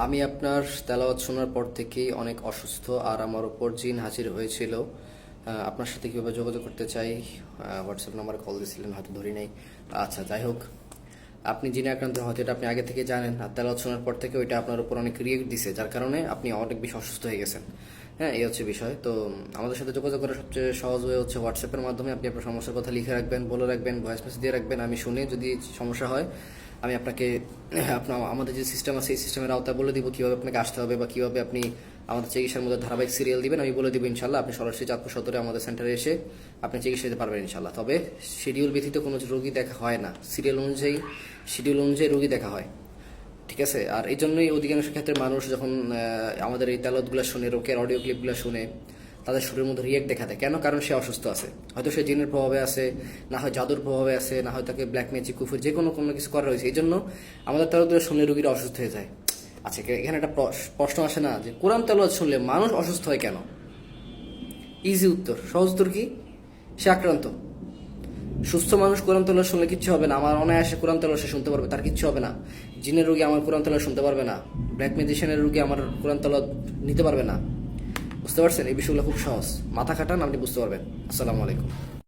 আমি আপনার তেলাওয়াত শোনার পর থেকেই অনেক অসুস্থ আর আমার উপর জিন হাজির হয়েছিল। আপনার সাথে কীভাবে যোগাযোগ করতে চাই? হোয়াটসঅ্যাপ নাম্বারে কল দিয়েছিলেন, হয়তো ধরি নাই। আচ্ছা, যাই হোক, আপনি জিনে আক্রান্ত হয়তো এটা আপনি আগে থেকে জানেন, আর তেলাওয়াত শোনার পর থেকে ওইটা আপনার উপর অনেক রিয়েক্ট দিছে, যার কারণে আপনি অনেক বেশি অসুস্থ হয়ে গেছেন। হ্যাঁ, এই হচ্ছে বিষয়। তো আমাদের সাথে যোগাযোগ করার সবচেয়ে সহজ ওয়ে হচ্ছে হোয়াটসঅ্যাপের মাধ্যমে। আপনি আপনার সমস্যার কথা লিখে রাখবেন, বলে রাখবেন, ভয়েস মেসেজ দিয়ে রাখবেন। আমি শুনে যদি সমস্যা হয় আমি আপনাকে আপনার আমাদের যে সিস্টেম আছে এই সিস্টেমের আওতায় বলে দিব কীভাবে আপনাকে আসতে হবে বা কীভাবে আপনি আমাদের চিকিৎসার মধ্যে ধারাবাহিক সিরিয়াল দিবেন। আমি বলে দিব ইনশাল্লাহ। আপনি সরাসরি চাঁদপুর সদরে আমাদের সেন্টারে এসে আপনি চিকিৎসা দিতে পারবেন ইনশাল্লাহ। তবে শিডিউল ব্যতীত কোনো রোগী দেখা হয় না, সিরিয়াল অনুযায়ী শিডিউল অনুযায়ী রোগী দেখা হয়, ঠিক আছে? আর এই জন্যই অধিকাংশ ক্ষেত্রে মানুষ যখন আমাদের এই তেলাওয়াতগুলো শুনে, রোকের অডিও ক্লিপগুলো শুনে, তাদের শরীরের মধ্যে রিয়েক্ট দেখা দেয়। কেন? কারণ সে অসুস্থ আছে, হয়তো সে জিনের প্রভাবে আছে, না হয় জাদুর প্রভাবে আছে, না হয় তাকে ব্ল্যাক ম্যাজিক কুফুর যে কোনো কোনো কিছু করা রয়েছে। এই জন্য আমাদের তেলাওয়াতগুলো শুনলে রোগীরা অসুস্থ হয়ে যায়। আচ্ছা, এখানে একটা প্রশ্ন আসে না যে কোরআন তেলাওয়াত শুনলে মানুষ অসুস্থ হয় কেন? ইজি উত্তর, সহজ উত্তর কি? সে আক্রান্ত। সুস্থ মানুষ কোরআন তেলাওয়াত শুনলে কিচ্ছু হবে না। আমার অনায়াসে কোরআন তেলাওয়াত সে শুনতে পারবে, তার কিচ্ছু হবে না। জিনের রোগী আমার কোরআন তেলাওয়াত শুনতে পারবে না, ব্ল্যাক ম্যাজিশিয়ানের রোগী আমার কোরআন তেলাওয়াত নিতে পারবে না। বুঝতে পারছেন? এই বিষয়গুলো খুব সহজ, মাথা খাটান, আপনি বুঝতে পারবেন। আসসালামু আলাইকুম।